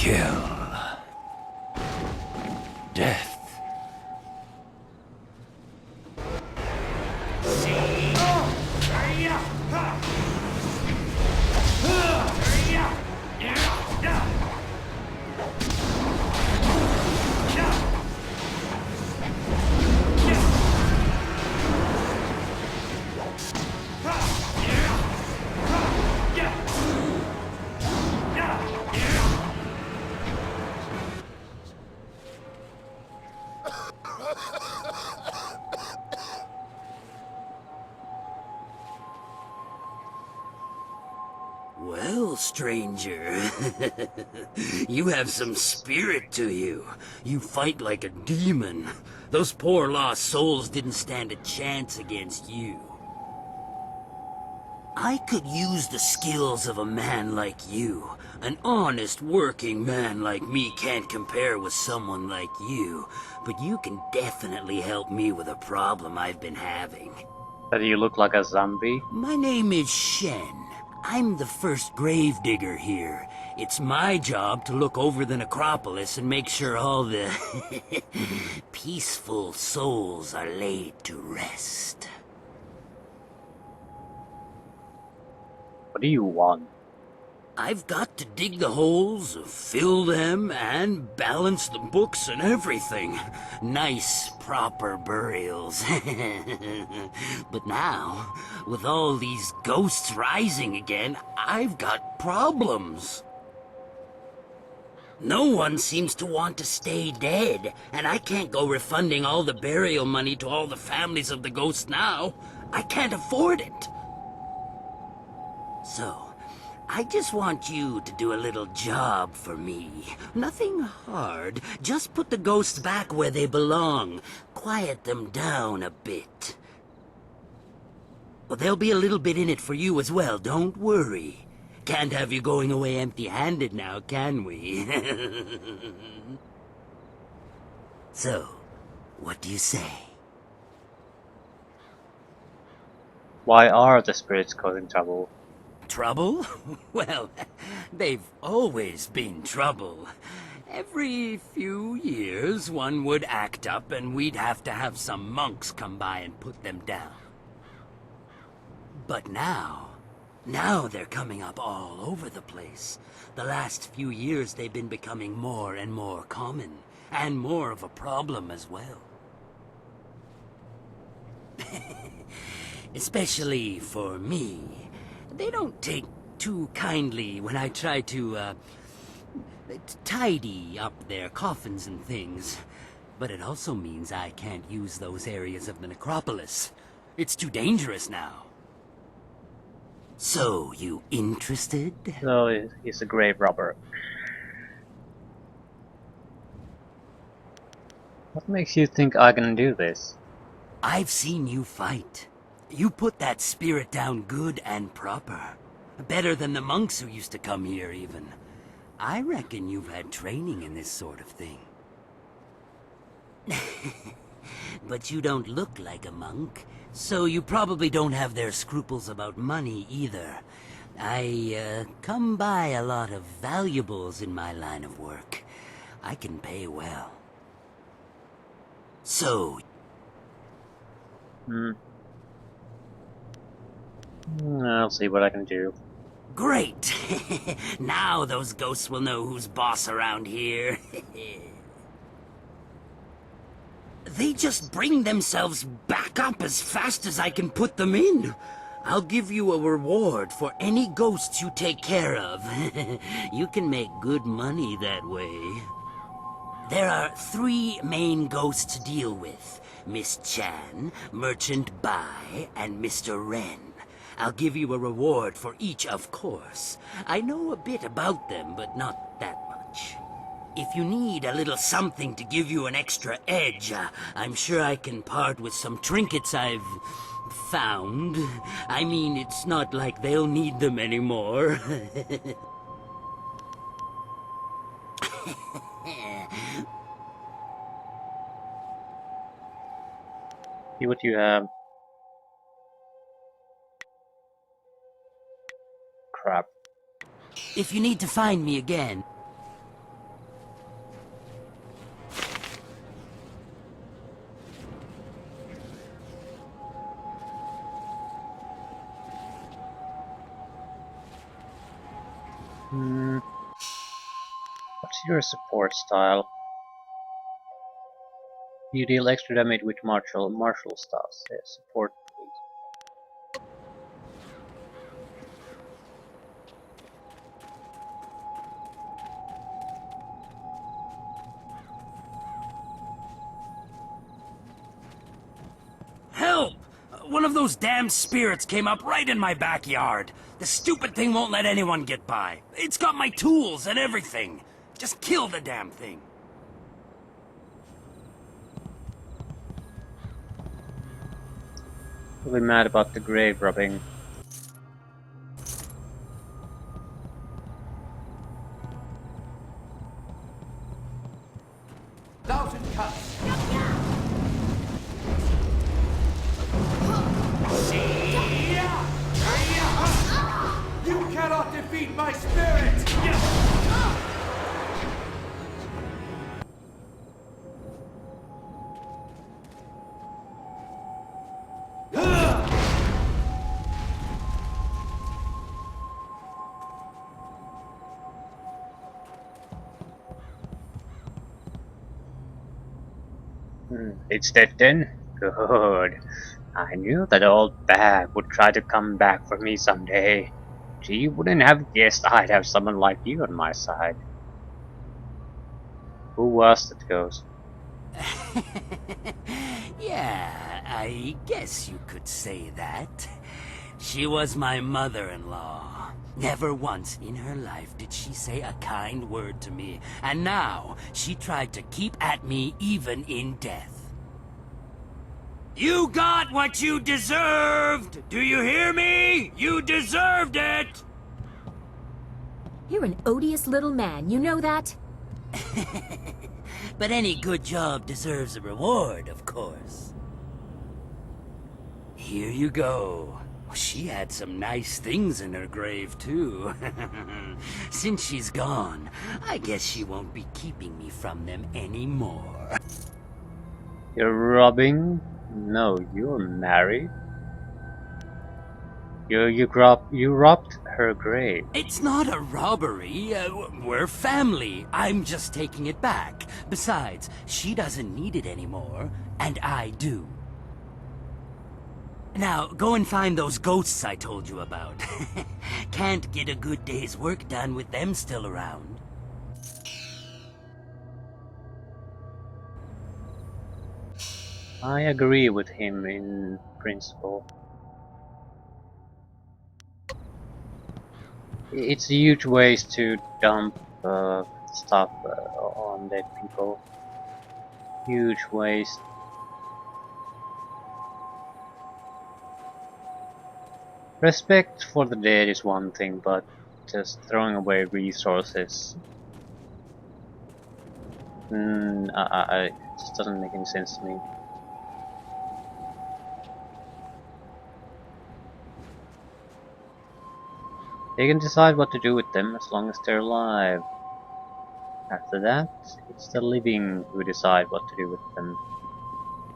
Kill. Death. Well, stranger, you have some spirit to you. You fight like a demon. Those poor lost souls didn't stand a chance against you. I could use the skills of a man like you. An honest working man like me can't compare with someone like you, but you can definitely help me with a problem I've been having. That you look like a zombie? My name is Shen. I'm the first gravedigger here. It's my job to look over the Necropolis and make sure all the peaceful souls are laid to rest. What do you want? I've got to dig the holes, fill them, and balance the books and everything. Nice, proper burials. But now, with all these ghosts rising again, I've got problems. No one seems to want to stay dead, and I can't go refunding all the burial money to all the families of the ghosts now. I can't afford it. So, I just want you to do a little job for me. Nothing hard. Just put the ghosts back where they belong. Quiet them down a bit. Well, there'll be a little bit in it for you as well, don't worry. Can't have you going away empty-handed now, can we? So, what do you say? Why are the spirits causing trouble? Trouble? Well, they've always been trouble. Every few years, one would act up and we'd have to have some monks come by and put them down. But now they're coming up all over the place. The last few years they've been becoming more and more common, and more of a problem as well. Especially for me. They don't take too kindly when I try to, tidy up their coffins and things. But it also means I can't use those areas of the Necropolis. It's too dangerous now. So, you interested? No, he's a grave robber. What makes you think I can do this? I've seen you fight. You put that spirit down good and proper. Better than the monks who used to come here, even. I reckon you've had training in this sort of thing. But you don't look like a monk, so you probably don't have their scruples about money either. I, come by a lot of valuables in my line of work. I can pay well. So... I'll see what I can do. Great! Now those ghosts will know who's boss around here. They just bring themselves back up as fast as I can put them in. I'll give you a reward for any ghosts you take care of. You can make good money that way. There are 3 main ghosts to deal with. Miss Chan, Merchant Bai, and Mr. Ren. I'll give you a reward for each, of course. I know a bit about them, but not that much. If you need a little something to give you an extra edge, I'm sure I can part with some trinkets I've found. I mean, it's not like they'll need them anymore. See what you have. Crap. If you need to find me again, Hmm. What's your support style? You deal extra damage with martial styles. Yeah, support please. Help! One of those damn spirits came up right in my backyard. The stupid thing won't let anyone get by. It's got my tools and everything. Just kill the damn thing. Really mad about the grave robbing. Thousand cuts. You cannot defeat my spirit! It's dead then? Good. I knew that old bag would try to come back for me someday. She wouldn't have guessed I'd have someone like you on my side. Who was that ghost? Yeah, I guess you could say that. She was my mother-in-law. Never once in her life did she say a kind word to me, and now she tried to keep at me even in death. You got what you deserved! Do you hear me? You deserved it! You're an odious little man, you know that? But any good job deserves a reward, of course. Here you go. She had some nice things in her grave, too. Since she's gone, I guess she won't be keeping me from them anymore. You're robbing? No, you're married. You robbed her grave. It's not a robbery. We're family. I'm just taking it back. Besides, she doesn't need it anymore, and I do. Now, go and find those ghosts I told you about. Can't get a good day's work done with them still around. I agree with him in principle. It's a huge waste to dump stuff on dead people. Huge waste. Respect for the dead is one thing, but just throwing away resources, it just doesn't make any sense to me. They can decide what to do with them as long as they're alive. After that, it's the living who decide what to do with them.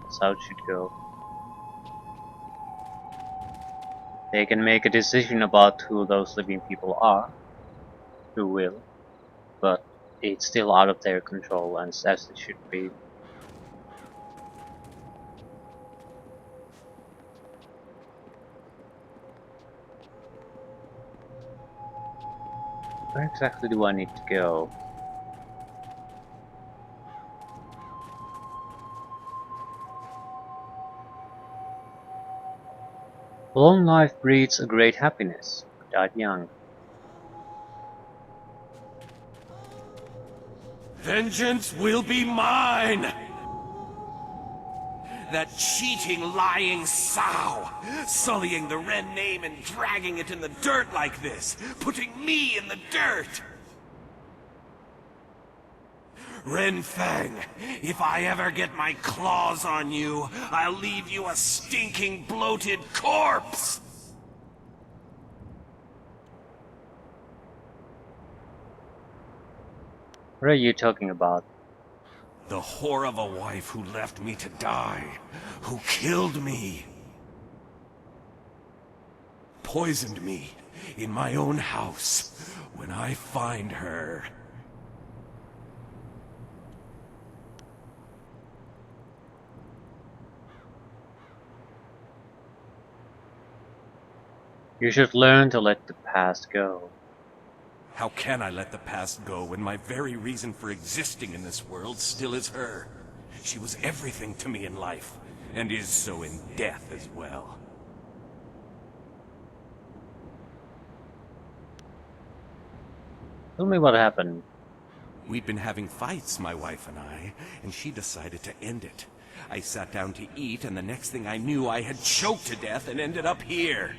That's how it should go. They can make a decision about who those living people are, who will, but it's still out of their control, and as it should be. Where exactly do I need to go? Long life breeds a great happiness. Died young. Vengeance will be mine! That cheating, lying sow! Sullying the Ren name and dragging it in the dirt like this! Putting me in the dirt! Ren Fang, if I ever get my claws on you, I'll leave you a stinking, bloated corpse! What are you talking about? The whore of a wife who left me to die, who killed me, poisoned me in my own house. when I find her. You should learn to let the past go. How can I let the past go when my very reason for existing in this world still is her? She was everything to me in life, and is so in death as well. Tell me what happened. We'd been having fights, my wife and I, and she decided to end it. I sat down to eat, and the next thing I knew, I had choked to death and ended up here.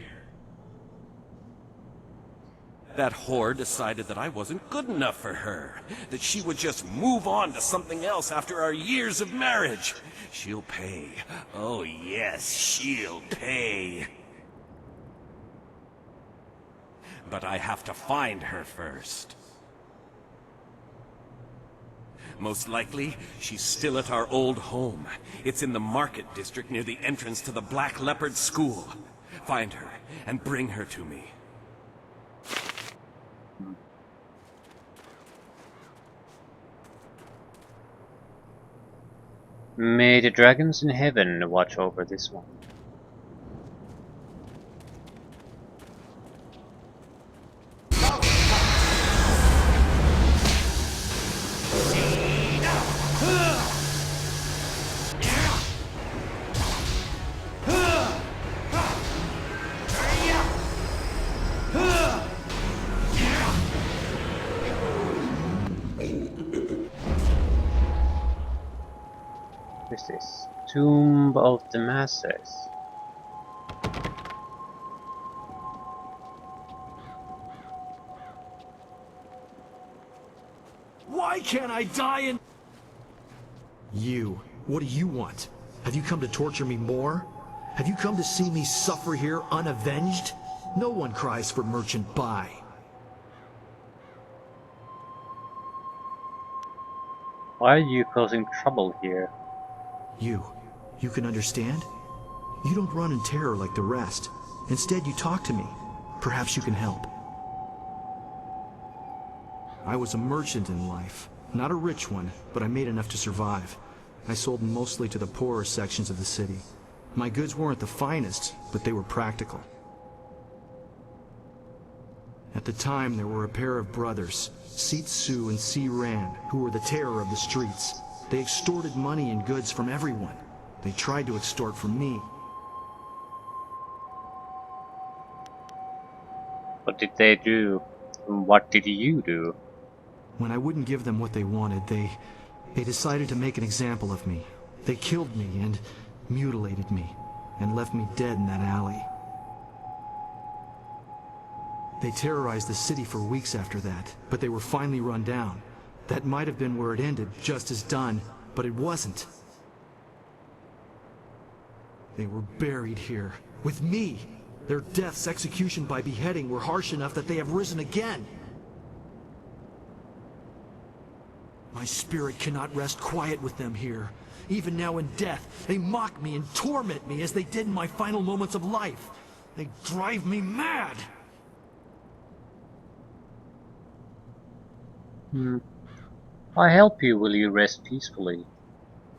That whore decided that I wasn't good enough for her, that she would just move on to something else after our years of marriage. She'll pay. Oh yes, she'll pay. But I have to find her first. Most likely, she's still at our old home. It's in the market district near the entrance to the Black Leopard School. Find her and bring her to me. May the dragons in heaven watch over this one. What is this? Tomb of the Masses. Why can't I die in... You, what do you want? Have you come to torture me more? Have you come to see me suffer here unavenged? No one cries for Merchant Bai. Why are you causing trouble here? You can understand? You don't run in terror like the rest. Instead, you talk to me. Perhaps you can help. I was a merchant in life. Not a rich one, but I made enough to survive. I sold mostly to the poorer sections of the city. My goods weren't the finest, but they were practical. At the time, there were a pair of brothers, Seet Su and Si Ran, who were the terror of the streets. They extorted money and goods from everyone. They tried to extort from me. What did they do? And what did you do? When I wouldn't give them what they wanted, they decided to make an example of me. They killed me and mutilated me, and left me dead in that alley. They terrorized the city for weeks after that, but they were finally run down. That might have been where it ended, just as done, but it wasn't. They were buried here, with me. Their deaths, execution by beheading, were harsh enough that they have risen again. My spirit cannot rest quiet with them here. Even now in death, they mock me and torment me as they did in my final moments of life. They drive me mad! I help you, will you rest peacefully?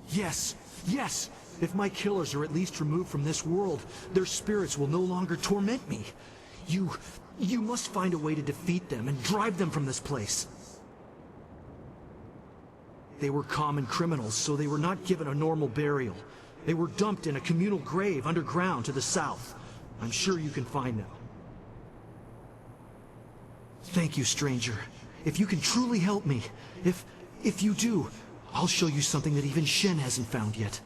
Yes, yes! If my killers are at least removed from this world, their spirits will no longer torment me. You must find a way to defeat them and drive them from this place. They were common criminals, so they were not given a normal burial. They were dumped in a communal grave underground to the south. I'm sure you can find them. Thank you, stranger. If you can truly help me, if you do, I'll show you something that even Shen hasn't found yet.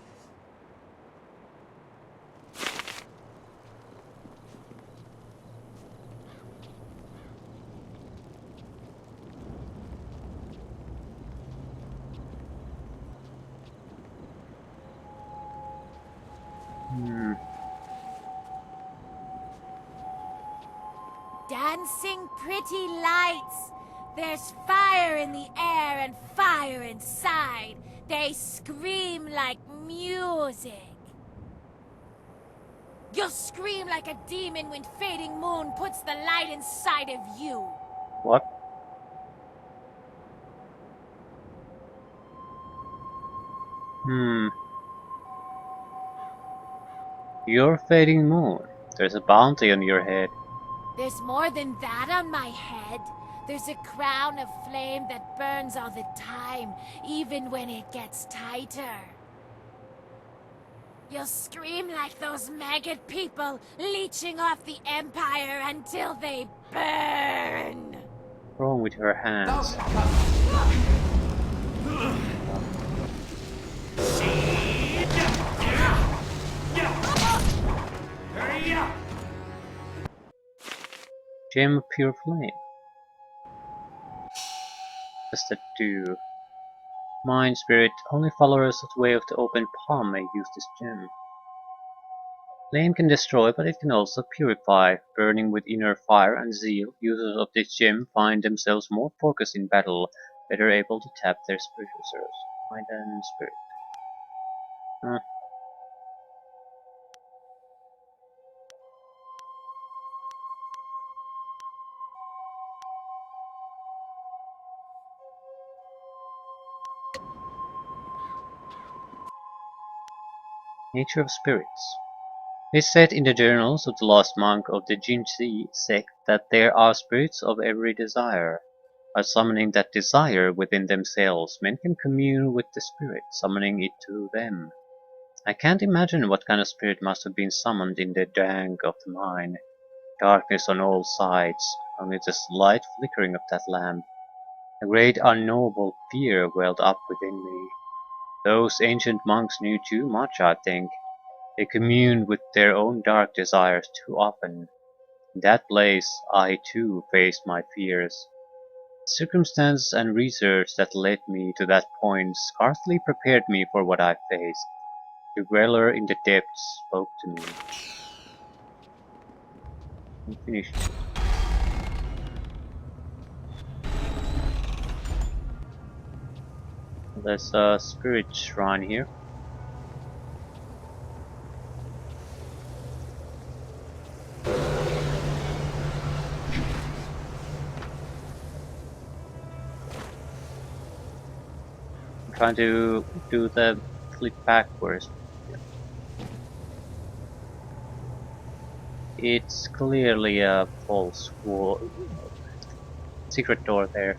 Dancing pretty lights. There's fire in the air and fire inside. They scream like music. You'll scream like a demon when fading moon puts the light inside of you. What? Your fading moon. There's a bounty on your head. There's more than that on my head. There's a crown of flame that burns all the time, even when it gets tighter. You'll scream like those maggot people, leeching off the Empire until they burn. What's wrong with her hands? Gem of pure flame. Does that do? Mind spirit, only followers of the way of the open palm may use this gem. Flame can destroy, but it can also purify. Burning with inner fire and zeal, users of this gem find themselves more focused in battle, better able to tap their spiritual source. Mind and spirit. Nature of spirits. It is said in the journals of the lost monk of the Jinzi sect that there are spirits of every desire. By summoning that desire within themselves, men can commune with the spirit, summoning it to them. I can't imagine what kind of spirit must have been summoned in the dank of the mine. Darkness on all sides, only the slight flickering of that lamp. A great unknowable fear welled up within me. Those ancient monks knew too much, I think. They communed with their own dark desires too often. In that place, I too faced my fears. Circumstance and research that led me to that point scarcely prepared me for what I faced. The dweller in the depths spoke to me. And finished. There's a spirit shrine here. I'm trying to do the flip backwards. It's clearly a false wall. Secret door there.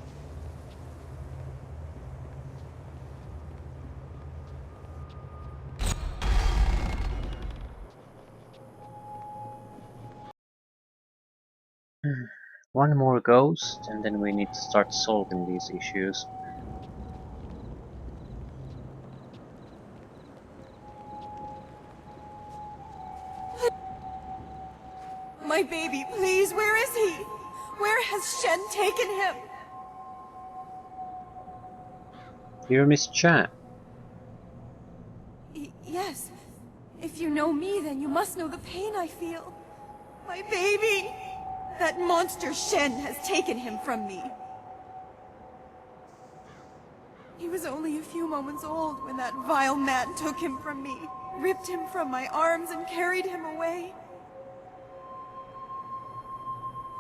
One more ghost, and then we need to start solving these issues. My baby, please, where is he? Where has Shen taken him? Dear Miss Chan, Yes. If you know me, then you must know the pain I feel. My baby! That monster Shen has taken him from me. He was only a few moments old when that vile man took him from me, ripped him from my arms and carried him away.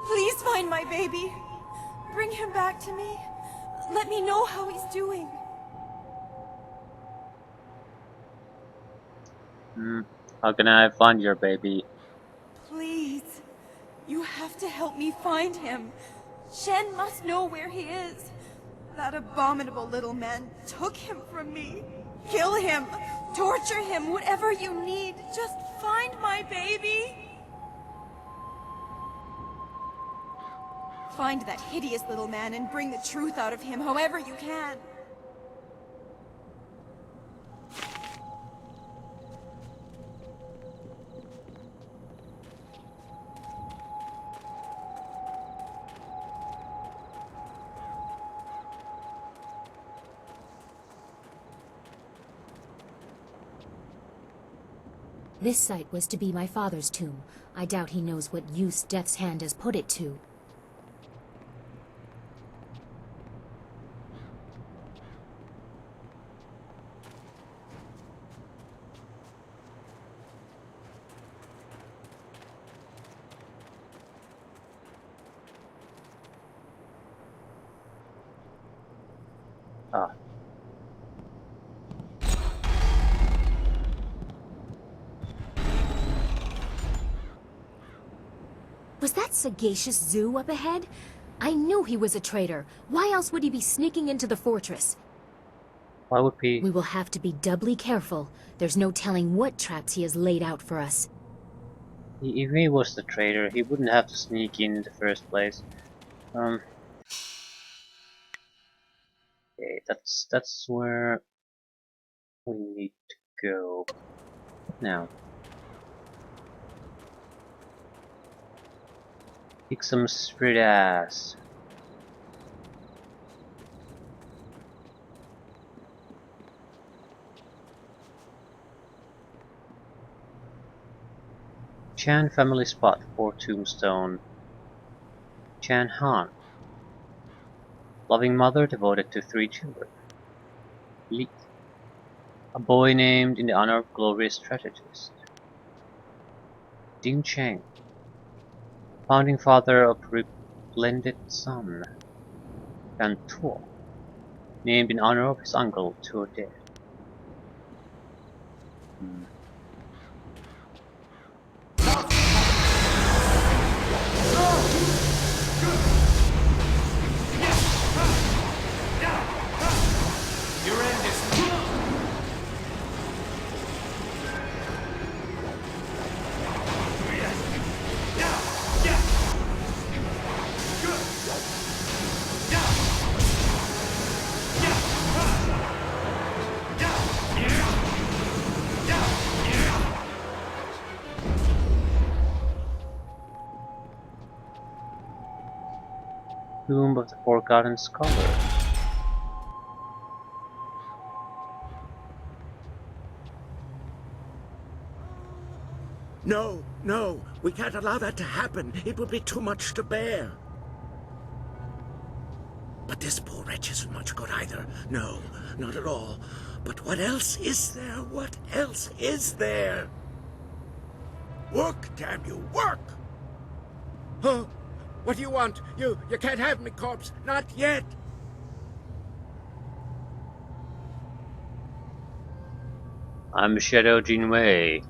Please find my baby. Bring him back to me. Let me know how he's doing. how can I find your baby? Please. You have to help me find him. Shen must know where he is. That abominable little man took him from me. Kill him. Torture him. Whatever you need. Just find my baby. Find that hideous little man and bring the truth out of him however you can. This site was to be my father's tomb. I doubt he knows what use Death's hand has put it to. Was that sagacious Zoo up ahead? I knew he was a traitor. Why else would he be sneaking into the fortress? Why would he? We will have to be doubly careful. There's no telling what traps he has laid out for us. If he was the traitor, he wouldn't have to sneak in the first place. Okay, that's where we need to go now. Kick some spirit ass. Chan family spot for tombstone. Chan Han. Loving mother devoted to 3 children. Li. A boy named in the honor of glorious strategist. Ding Cheng. Founding father of resplendent sun. Fan Tuo. Named in honor of his uncle Tuo dead. Your end is... Tomb of the Forgotten Scholar. No, no, we can't allow that to happen. It would be too much to bear. But this poor wretch isn't much good either. No, not at all. But what else is there? What else is there? Work, damn you, work! Huh? What do you want? You can't have me, corpse. Not yet. I'm Shadow Jinwei,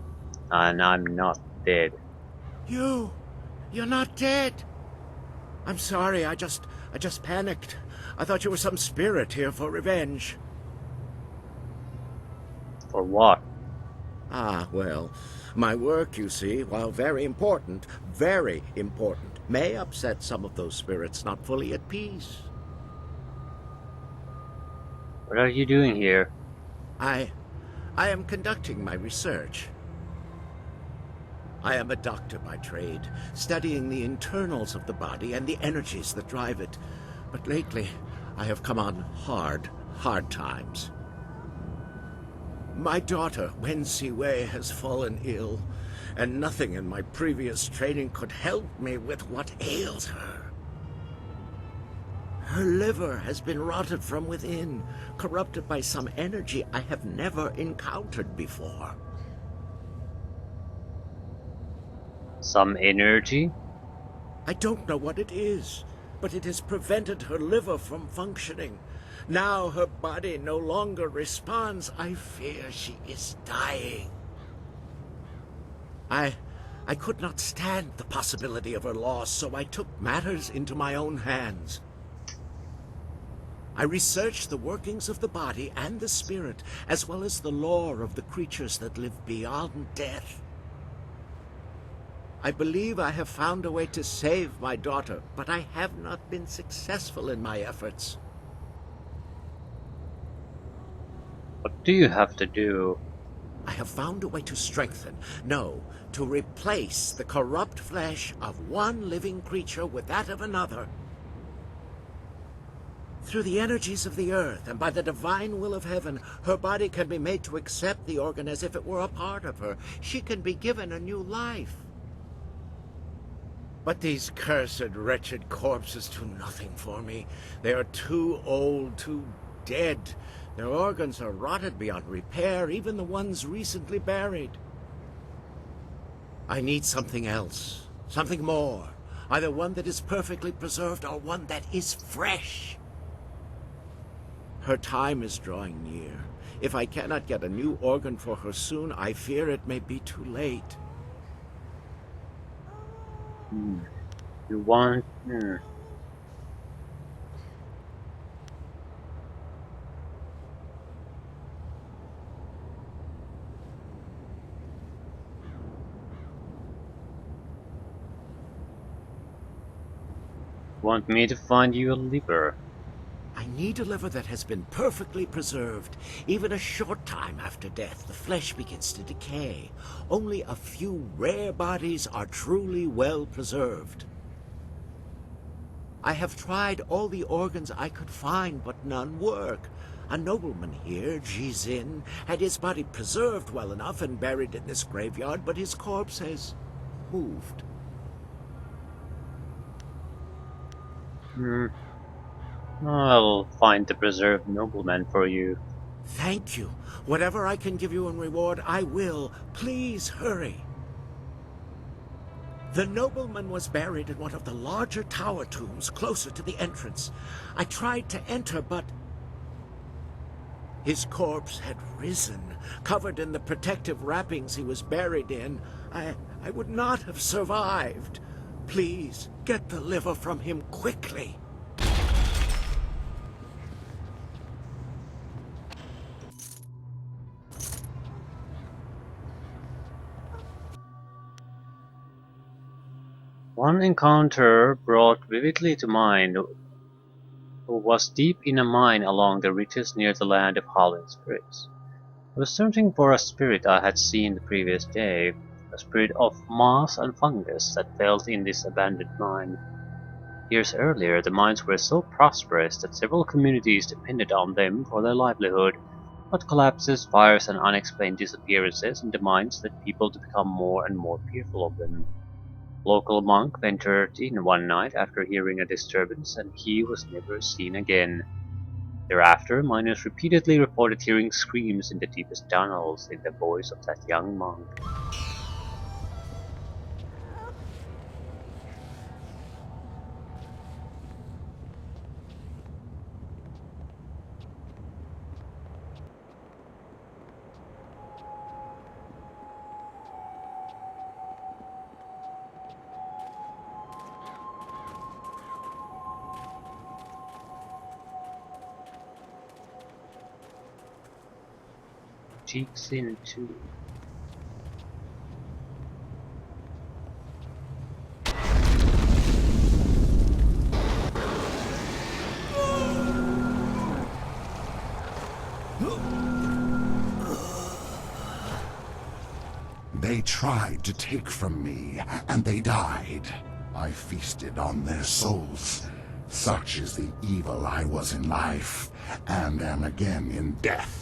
and I'm not dead. You're not dead. I'm sorry, I just panicked. I thought you were some spirit here for revenge. For what? Ah, well, my work, you see, while very important, may upset some of those spirits not fully at peace. What are you doing here? I am conducting my research. I am a doctor by trade, studying the internals of the body and the energies that drive it. But lately, I have come on hard times. My daughter, Wen Siwei, has fallen ill, and nothing in my previous training could help me with what ails her. Her liver has been rotted from within, corrupted by some energy I have never encountered before. Some energy? I don't know what it is, but it has prevented her liver from functioning. Now her body no longer responds. I fear she is dying. I could not stand the possibility of her loss, so I took matters into my own hands. I researched the workings of the body and the spirit, as well as the lore of the creatures that live beyond death. I believe I have found a way to save my daughter, but I have not been successful in my efforts. What do you have to do? I have found a way to strengthen, no, to replace the corrupt flesh of one living creature with that of another. Through the energies of the earth and by the divine will of heaven, her body can be made to accept the organ as if it were a part of her. She can be given a new life. But these cursed, wretched corpses do nothing for me. They are too old, too dead. Their organs are rotted beyond repair, even the ones recently buried. I need something else, something more. Either one that is perfectly preserved or one that is fresh. Her time is drawing near. If I cannot get a new organ for her soon, I fear it may be too late. You want... Want me to find you a liver? I need a liver that has been perfectly preserved. Even a short time after death, the flesh begins to decay. Only a few rare bodies are truly well preserved. I have tried all the organs I could find, but none work. A nobleman here, Jizin, had his body preserved well enough and buried in this graveyard, but his corpse has moved. I'll find the preserved nobleman for you. Thank you. Whatever I can give you in reward, I will. Please hurry. The nobleman was buried in one of the larger tower tombs closer to the entrance. I tried to enter, but his corpse had risen, covered in the protective wrappings he was buried in. I would not have survived. Please, get the liver from him quickly. One encounter brought vividly to mind who was deep in a mine along the ridges near the land of howling spirits. I was searching for a spirit I had seen the previous day, a spirit of moss and fungus that dwelt in this abandoned mine. Years earlier, the mines were so prosperous that several communities depended on them for their livelihood, but collapses, fires, and unexplained disappearances in the mines led people to become more and more fearful of them. Local monk ventured in one night after hearing a disturbance, and he was never seen again. Thereafter, miners repeatedly reported hearing screams in the deepest tunnels in the voice of that young monk. Cheeks in too. They tried to take from me, and they died. I feasted on their souls. Such is the evil I was in life, and am again in death.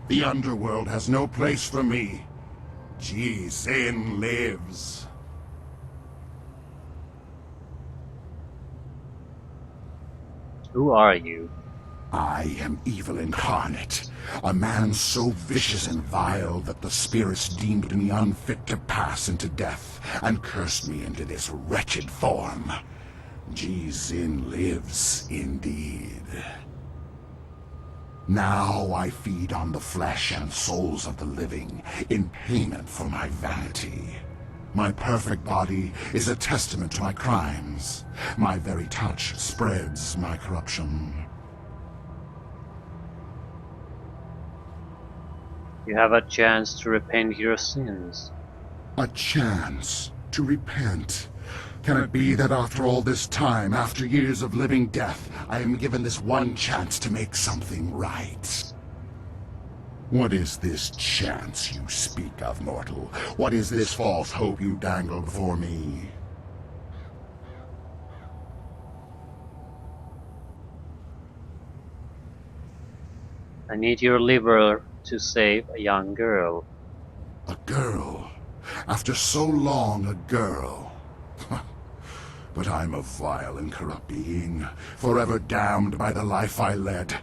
The underworld has no place for me. Jizin lives. Who are you? I am evil incarnate, a man so vicious and vile that the spirits deemed me unfit to pass into death, and cursed me into this wretched form. Jizin lives indeed. Now I feed on the flesh and souls of the living, in payment for my vanity. My perfect body is a testament to my crimes. My very touch spreads my corruption. You have a chance to repent your sins. A chance to repent. Can it be that after all this time, after years of living death, I am given this one chance to make something right? What is this chance you speak of, mortal? What is this false hope you dangle before me? I need your liver to save a young girl. A girl? After so long, a girl? But I'm a vile and corrupt being, forever damned by the life I led,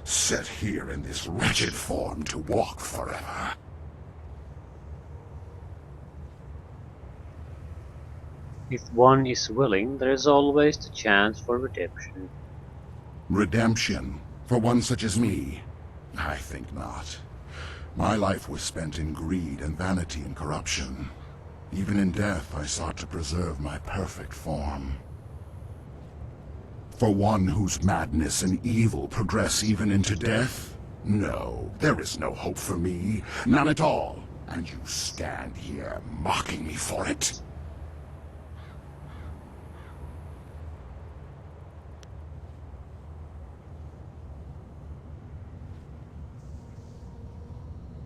set here in this wretched form to walk forever. If one is willing, there is always the chance for redemption. Redemption? For one such as me? I think not. My life was spent in greed and vanity and corruption. Even in death, I sought to preserve my perfect form. For one whose madness and evil progress even into death? No, there is no hope for me. None at all. And you stand here mocking me for it?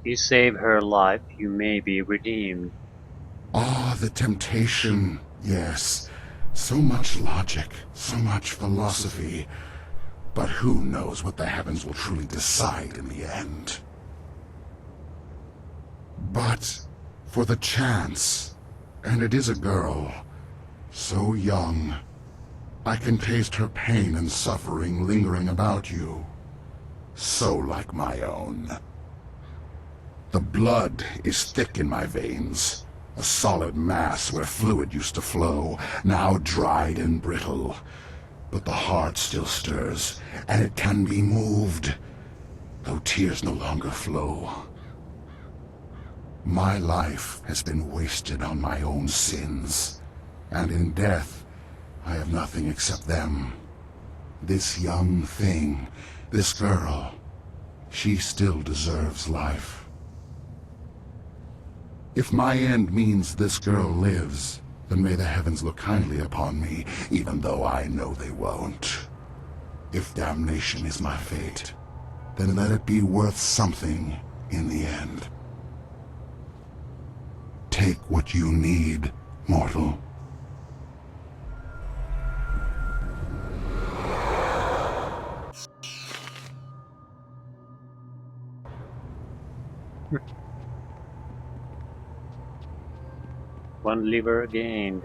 You save her life, you may be redeemed. Ah, the temptation. Yes. So much logic, so much philosophy. But who knows what the heavens will truly decide in the end? But for the chance, and it is a girl, so young, I can taste her pain and suffering lingering about you. So like my own. The blood is thick in my veins, a solid mass where fluid used to flow, now dried and brittle. But the heart still stirs, and it can be moved, though tears no longer flow. My life has been wasted on my own sins, and in death, I have nothing except them. This young thing, this girl, she still deserves life. If my end means this girl lives, then may the heavens look kindly upon me, even though I know they won't. If damnation is my fate, then let it be worth something in the end. Take what you need, mortal. One liver gained.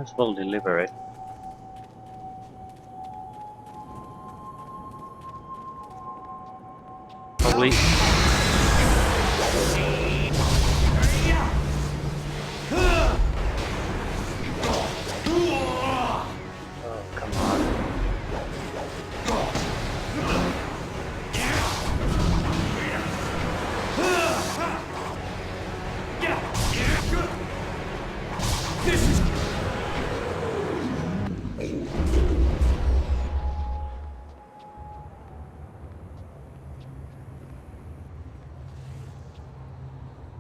As well deliver it. Probably. Oh, come on.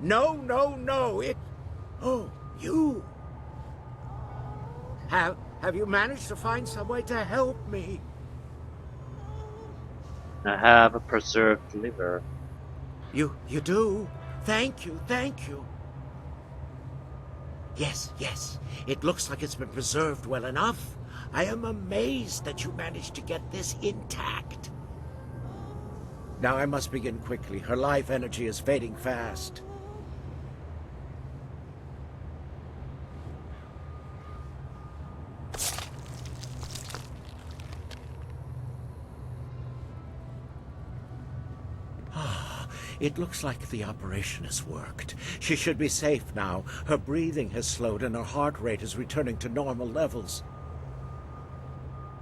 No, no, no, it... Oh, you! Have you managed to find some way to help me? I have a preserved liver. You do? Thank you, thank you. Yes, yes, it looks like it's been preserved well enough. I am amazed that you managed to get this intact. Now I must begin quickly. Her life energy is fading fast. It looks like the operation has worked. She should be safe now. Her breathing has slowed and her heart rate is returning to normal levels.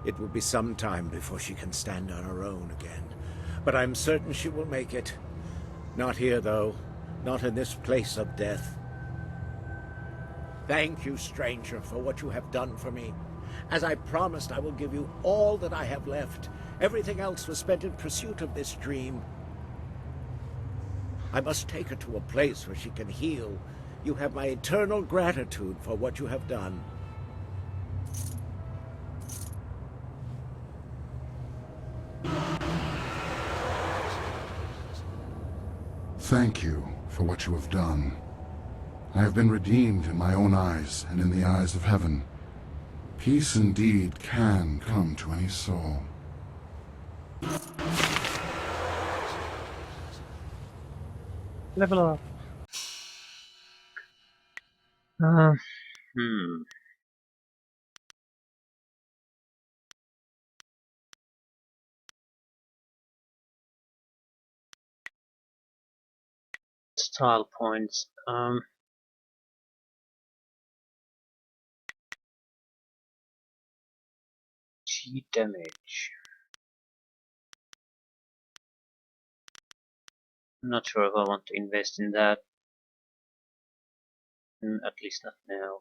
It will be some time before she can stand on her own again. But I'm certain she will make it. Not here, though. Not in this place of death. Thank you, stranger, for what you have done for me. As I promised, I will give you all that I have left. Everything else was spent in pursuit of this dream. I must take her to a place where she can heal. You have my eternal gratitude for what you have done. Thank you for what you have done. I have been redeemed in my own eyes and in the eyes of heaven. Peace indeed can come to any soul. Level up. Uh, hmm. Style points. G damage. I'm not sure if I want to invest in that. At least not now.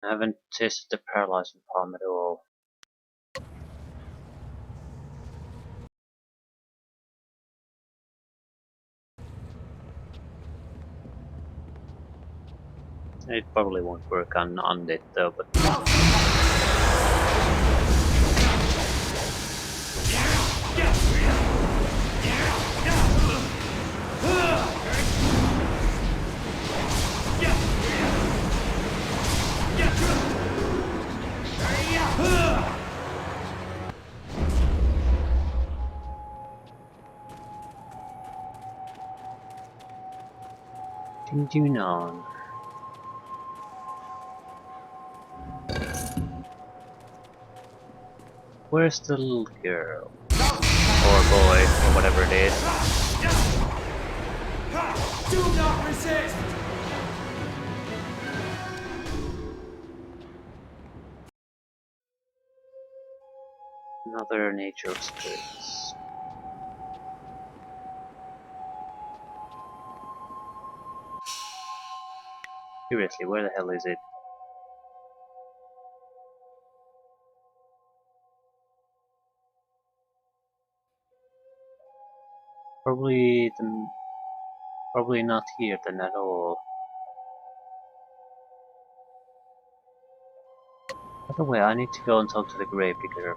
I haven't tested the paralyzing palm at all. It probably won't work on undead though, but continue on. Where's the little girl? Or boy, or whatever it is. Do not resist! Another nature of spirits. Seriously, where the hell is it? Probably not here then at all. By the way, I need to go and talk to the gravedigger.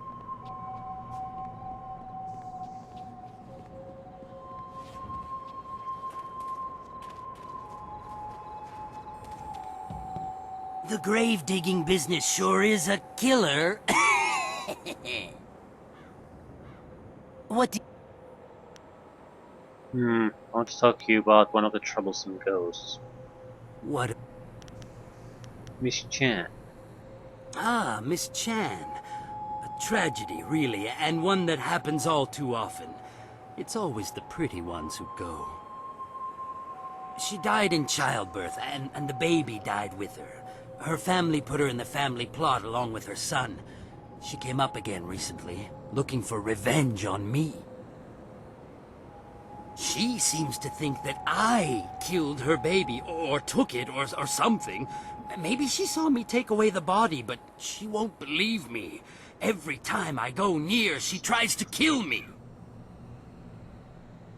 The grave digging business sure is a killer. What do I want to talk to you about one of the troublesome ghosts. What? Miss Chan. Ah, Miss Chan. A tragedy, really, and one that happens all too often. It's always the pretty ones who go. She died in childbirth, and the baby died with her. Her family put her in the family plot along with her son. She came up again recently, looking for revenge on me. She seems to think that I killed her baby, or took it, or something. Maybe she saw me take away the body, but she won't believe me. Every time I go near, she tries to kill me.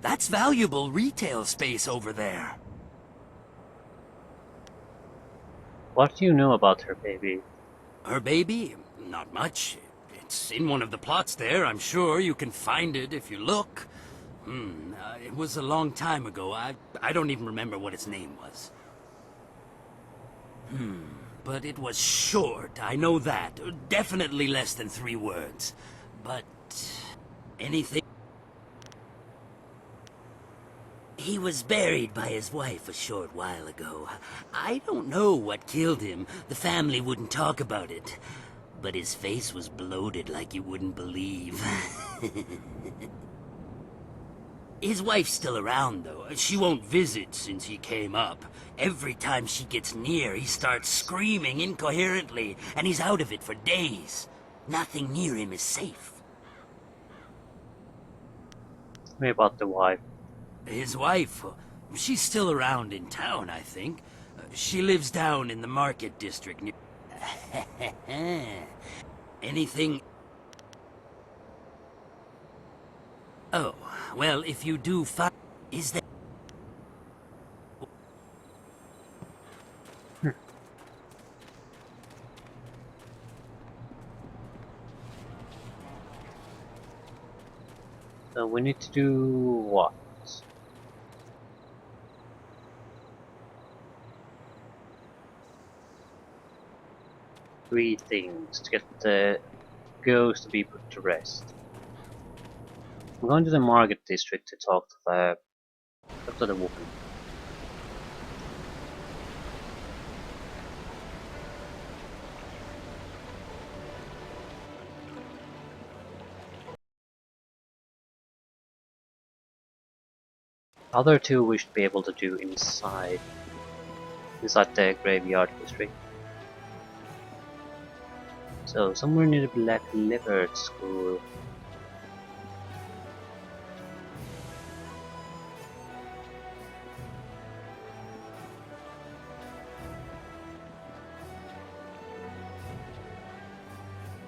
That's valuable retail space over there. What do you know about her baby? Her baby? Not much. It's in one of the plots there, I'm sure. You can find it if you look. It was a long time ago. I don't even remember what its name was. But it was short, I know that. Definitely less than 3 words. But... anything... He was buried by his wife a short while ago. I don't know what killed him. The family wouldn't talk about it. But his face was bloated like you wouldn't believe. His wife's still around, though. She won't visit since he came up. Every time she gets near, he starts screaming incoherently, and he's out of it for days. Nothing near him is safe. Tell me about the wife. His wife, she's still around in town, I think. She lives down in the market district near... Anything... Oh, well, if you do find... Is there... So we need to do what? Three things to get the ghost to be put to rest. I'm going to the market district to talk to the woman. Other two we should be able to do inside the graveyard district. So somewhere near the Black Leopard School.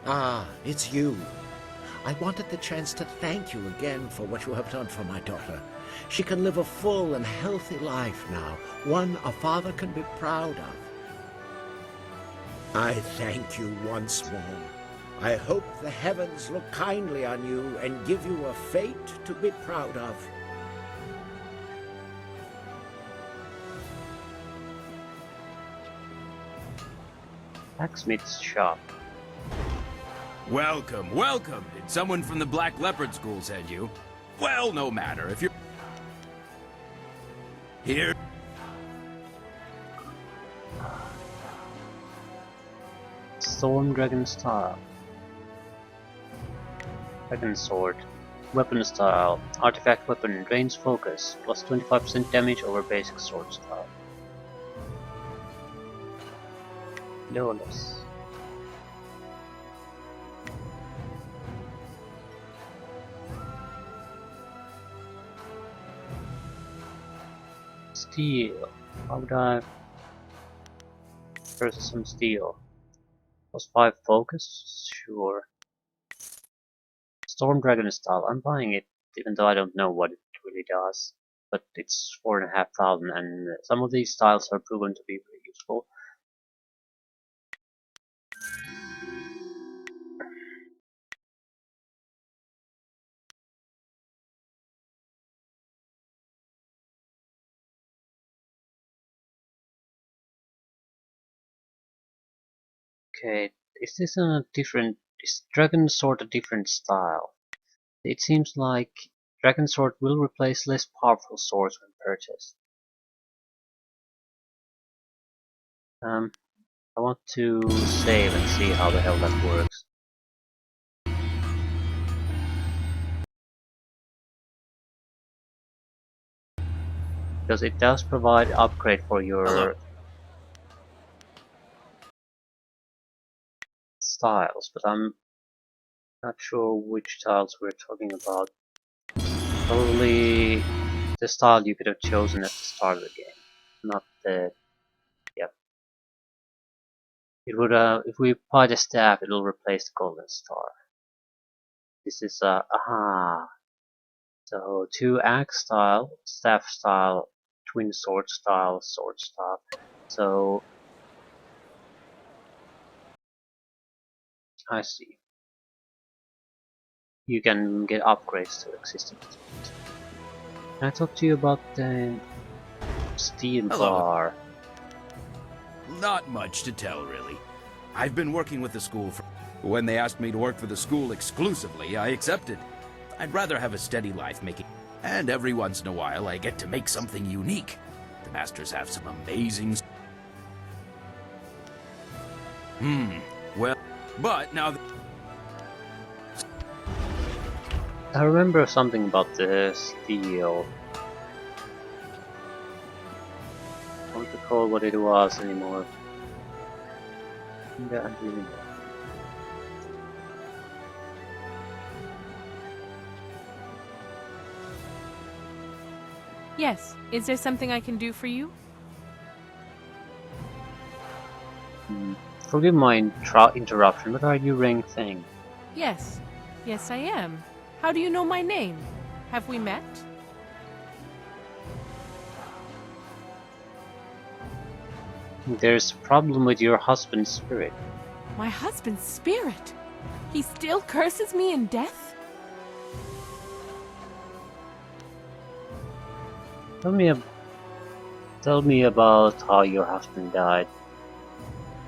Ah, it's you. I wanted the chance to thank you again for what you have done for my daughter. She can live a full and healthy life now, one a father can be proud of. I thank you once more. I hope the heavens look kindly on you and give you a fate to be proud of. Blacksmith's shop. Welcome, welcome. Did someone from the Black Leopard School send you? Well, no matter. If you're here, Storm Dragon style. Dragon sword. Weapon style. Artifact weapon drains focus. Plus 25% damage over basic sword style. Lawless. Steel. How would I versus some steel? Plus 5 focus? Sure. Storm Dragon style. I'm buying it even though I don't know what it really does. But it's 4,500 and some of these styles are proven to be pretty useful. Okay, is this a different... is Dragon Sword a different style? It seems like Dragon Sword will replace less powerful swords when purchased. I want to save and see how the hell that works. Because it does provide upgrade for your styles, but I'm not sure which styles we're talking about. Probably the style you could have chosen at the start of the game, not the... yep. It would, if we buy the staff, it'll replace the golden star. This is aha. So 2 axe style, staff style, twin sword style, sword style. So I see. You can get upgrades to existing ones. Can I talk to you about the steel bar? not much to tell, really. I've been working with the school for... When they asked me to work for the school exclusively, I accepted. I'd rather have a steady life making... And every once in a while, I get to make something unique. The masters have some amazing... well... But now... I remember something about the steel. I don't recall what it was anymore. Yeah, I really know. Yes. Is there something I can do for you? Forgive my interruption, but are you Ring Thing? Yes. Yes, I am. How do you know my name? Have we met? There's a problem with your husband's spirit. My husband's spirit? He still curses me in death? Tell me about how your husband died.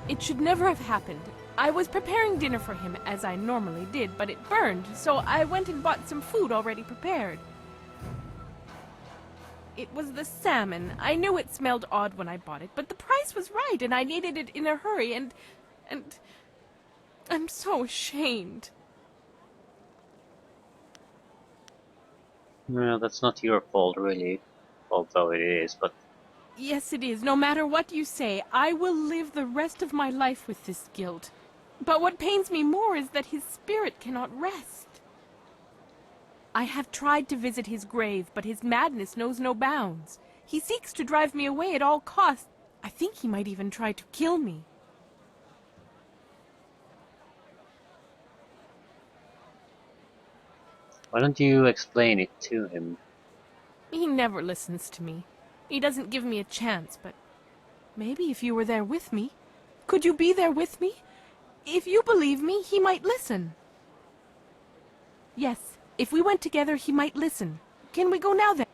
It should never have happened. I was preparing dinner for him, as I normally did, but it burned, so I went and bought some food already prepared. It was the salmon. I knew it smelled odd when I bought it, but the price was right, and I needed it in a hurry, and I'm so ashamed. No, that's not your fault, really. Although it is, but... Yes, it is. No matter what you say, I will live the rest of my life with this guilt. But what pains me more is that his spirit cannot rest. I have tried to visit his grave, but his madness knows no bounds. He seeks to drive me away at all costs. I think he might even try to kill me. Why don't you explain it to him? He never listens to me. He doesn't give me a chance, but maybe if you were there with me, could you be there with me? If you believe me, he might listen. Yes, if we went together, he might listen. Can we go now then?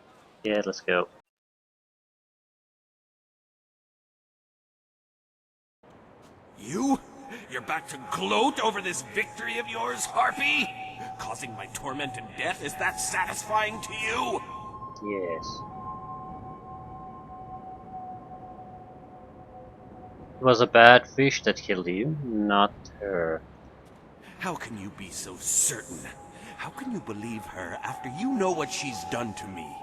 Yeah, let's go. You? You're back to gloat over this victory of yours, Harpy? Causing my torment and death, is that satisfying to you? Yes. It was a bad fish that killed you, not her. How can you be so certain? How can you believe her after you know what she's done to me?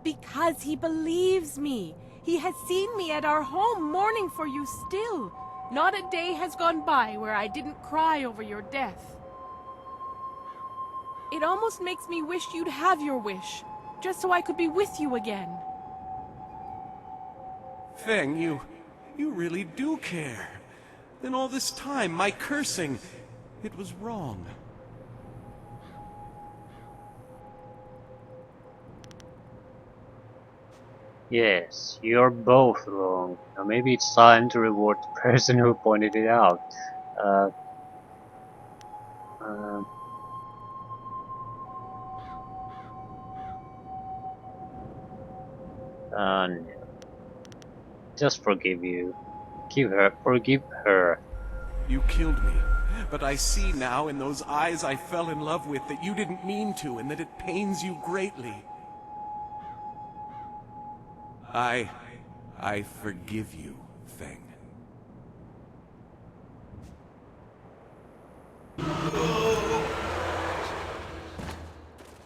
Because he believes me. He has seen me at our home mourning for you still. Not a day has gone by where I didn't cry over your death. It almost makes me wish you'd have your wish, just so I could be with you again. Feng, you really do care. Then all this time, my cursing, it was wrong. Yes, you're both wrong. Now maybe it's time to reward the person who pointed it out. Uh, uh, no. Just forgive you. Forgive her. You killed me, but I see now in those eyes I fell in love with that you didn't mean to and that it pains you greatly. I forgive you, Feng.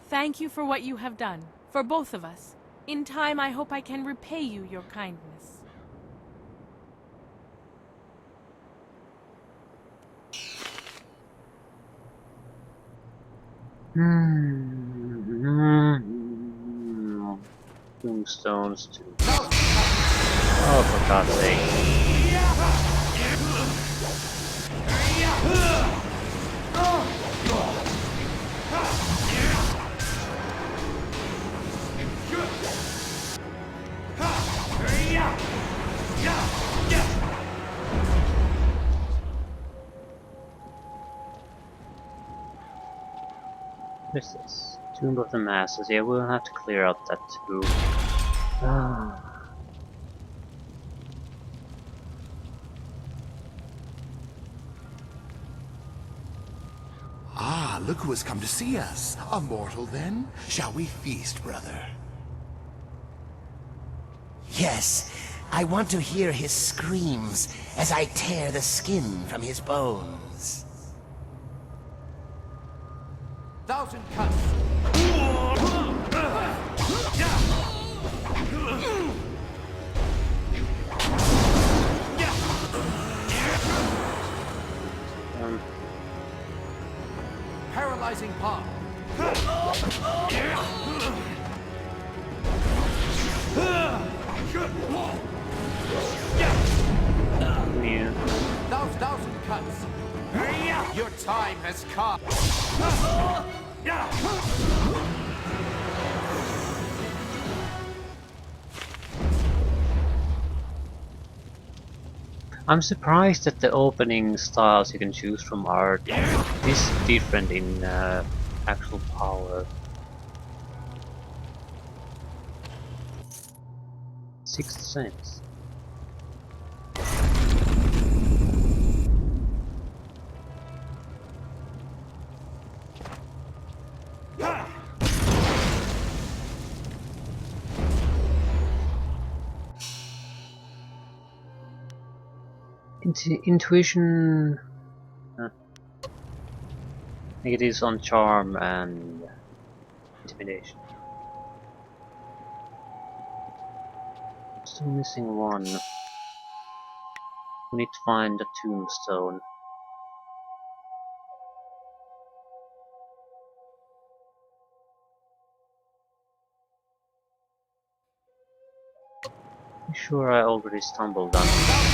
Thank you for what you have done, for both of us. In time, I hope I can repay you your kindness. Tombstones too. Oh, for God's sake. What is this? Tomb of the Masters. Yeah, we'll have to clear out that too. Ah, look who has come to see us. A mortal, then? Shall we feast, brother? Yes, I want to hear his screams as I tear the skin from his bones. 1,000 cuts. Paralyzing palm. Yeah. 1,000 cuts. Your time has come. I'm surprised that the opening styles you can choose from are this different in actual power. 6th sense. Intuition. I think it is on charm and intimidation. Still missing one. We need to find a tombstone. I'm sure I already stumbled on it.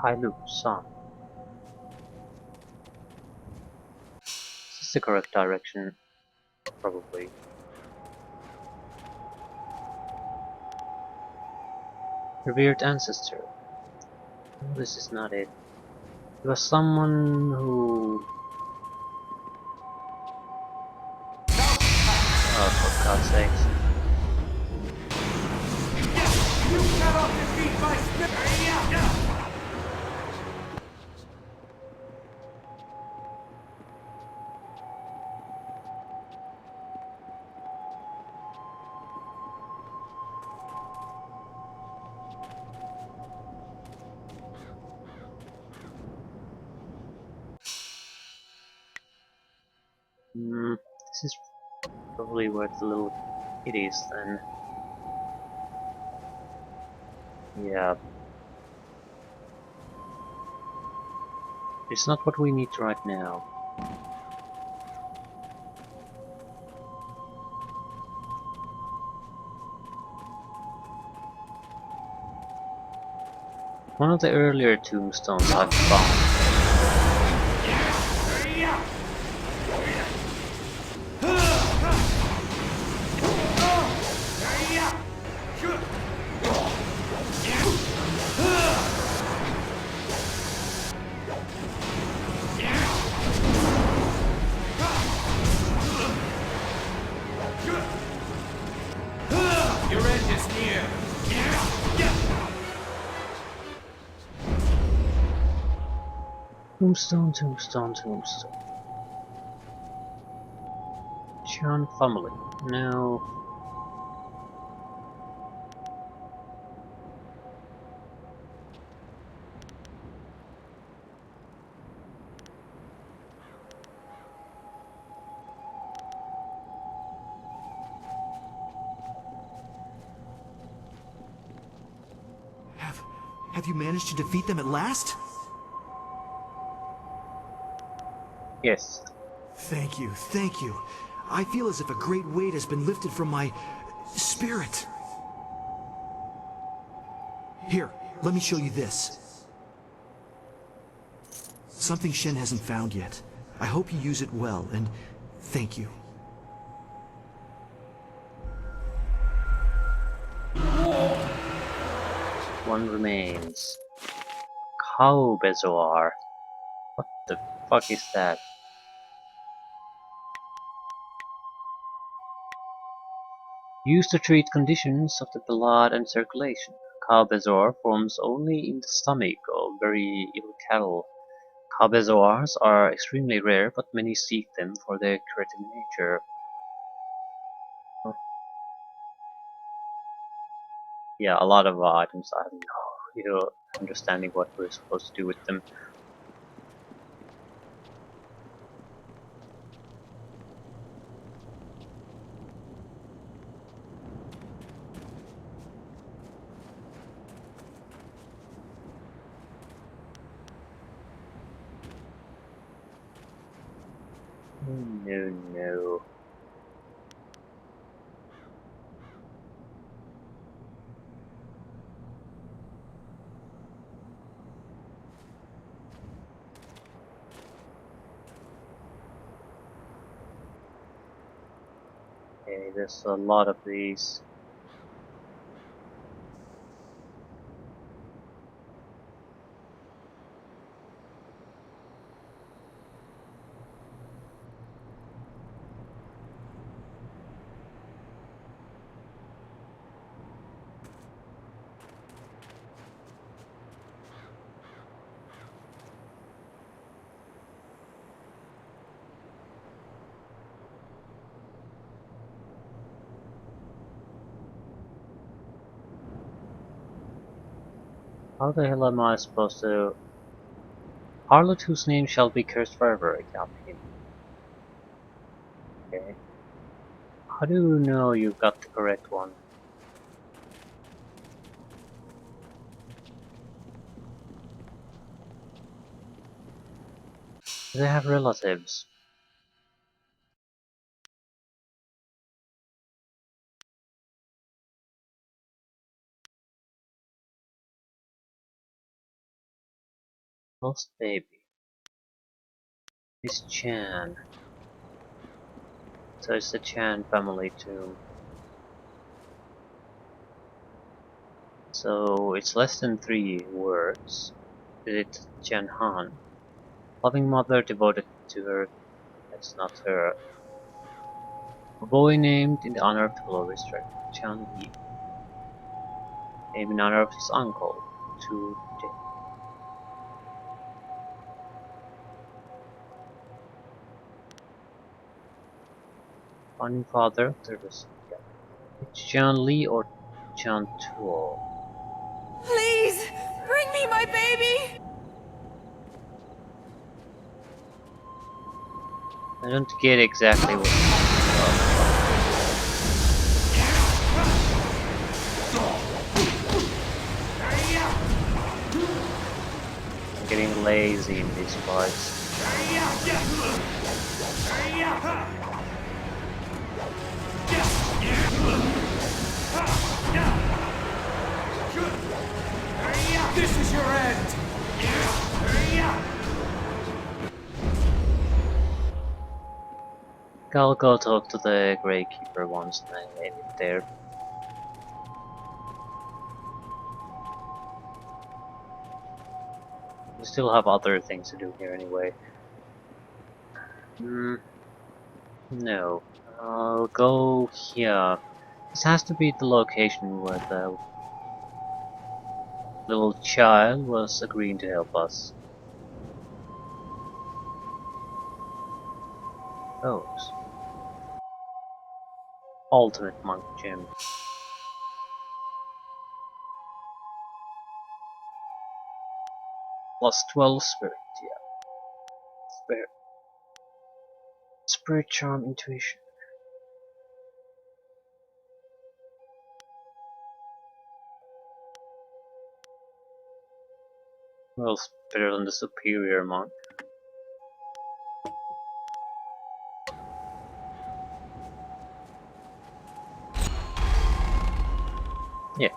Hi, look, son. Is this the correct direction? Probably. Revered ancestor. No, this is not it. It was someone who... Oh, for God's sakes. You cannot defeat my spirit! This is probably where the little kid is then. Yeah. It's not what we need right now. One of the earlier tombstones I've found. Your end is near. Tombstone, tombstone, tombstone. Chan family. No. Have you managed to defeat them at last? Yes. Thank you, thank you. I feel as if a great weight has been lifted from my spirit. Here, let me show you this. Something Shen hasn't found yet. I hope you use it well, and thank you. One remains. Cow Bezoar. What the fuck is that? Used to treat conditions of the blood and circulation. Cow Bezoar forms only in the stomach of very ill cattle. Cow Bezoars are extremely rare, but many seek them for their curative nature. Huh. Yeah, a lot of items I have no understanding what we're supposed to do with them. No, no. Okay, there's a lot of these. How the hell am I supposed to... Harlot whose name shall be cursed forever, got him. Okay. How do you know you got the correct one? Do they have relatives? Lost baby. Miss Chan. So it's the Chan family too. So it's less than 3 words. Is it Chan Han? Loving mother devoted to her. That's not her. A boy named in the honor of the glorious director Chan Li. Named in honor of his uncle, to Jade. Founding father of the Russia. It's Chan Li or Chan Tuo. Please, bring me my baby! I don't get exactly what. I'm getting lazy in these parts. This is your end! I'll go talk to the Grey Keeper once and I end it there. We still have other things to do here anyway. No. I'll go here. This has to be the location where the little child was agreeing to help us. Those. Ultimate Monk Gym. Plus 12 spirit, yeah. Spirit charm, intuition. Well, it's better than the superior monk. Yeah.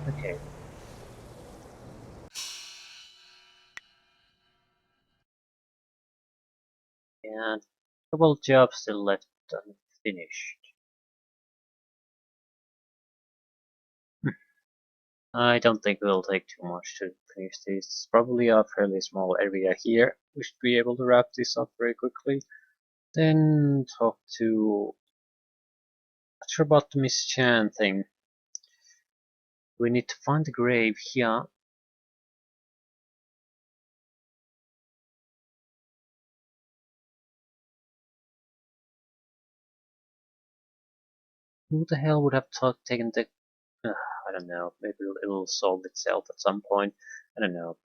Okay. And a couple jobs still left unfinished. I don't think it will take too much to finish this. It's probably a fairly small area here. We should be able to wrap this up very quickly. Then talk to... Not sure about the Miss Chan thing. We need to find the grave here. Who the hell would have taken the... I don't know. Maybe it'll solve itself at some point. I don't know.